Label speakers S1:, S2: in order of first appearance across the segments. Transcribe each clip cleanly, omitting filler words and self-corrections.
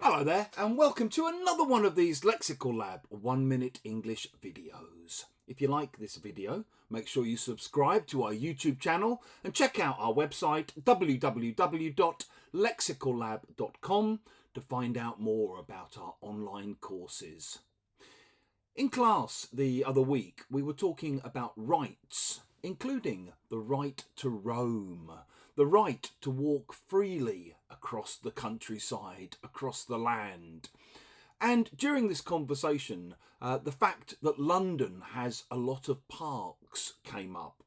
S1: Hello there and welcome to another one of these Lexical Lab 1 minute English videos. If you like this video, make sure you subscribe to our YouTube channel and check out our website www.lexicallab.com to find out more about our online courses. In class the other week we were talking about rights, including the right to roam, the right to walk freely across the countryside, across the land. And during this conversation, the fact that London has a lot of parks came up.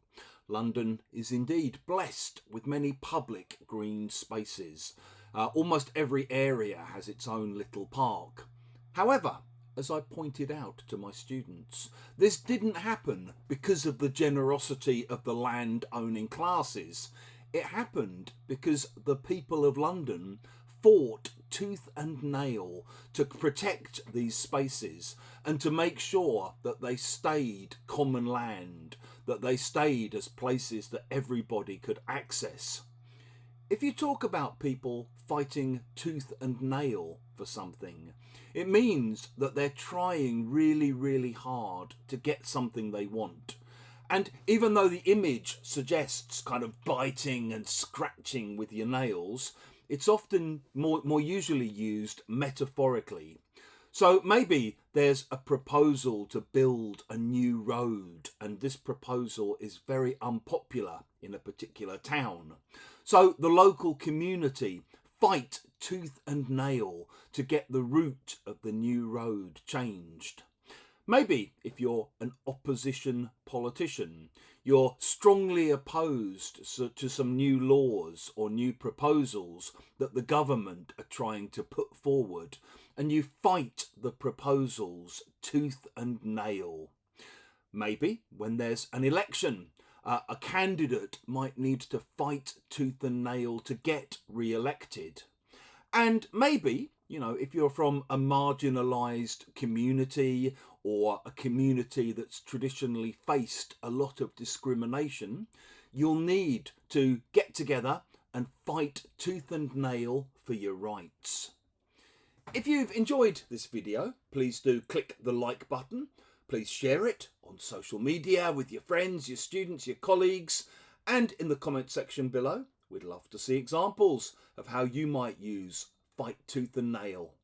S1: London is indeed blessed with many public green spaces. Almost every area has its own little park. However, as I pointed out to my students, this didn't happen because of the generosity of the land-owning classes. It happened because the people of London fought tooth and nail to protect these spaces and to make sure that they stayed common land, that they stayed as places that everybody could access. If you talk about people fighting tooth and nail for something, it means that they're trying really, really hard to get something they want. And even though the image suggests kind of biting and scratching with your nails, it's often more usually used metaphorically. So maybe there's a proposal to build a new road, and this proposal is very unpopular in a particular town. So the local community fight tooth and nail to get the route of the new road changed. Maybe if you're an opposition politician, you're strongly opposed to some new laws or new proposals that the government are trying to put forward, and you fight the proposals tooth and nail. Maybe when there's an election, a candidate might need to fight tooth and nail to get re-elected. And maybe, if you're from a marginalised community or a community that's traditionally faced a lot of discrimination, you'll need to get together and fight tooth and nail for your rights. If you've enjoyed this video, please do click the like button. Please share it on social media with your friends, your students, your colleagues, and in the comment section below. We'd love to see examples of how you might use fight tooth and nail.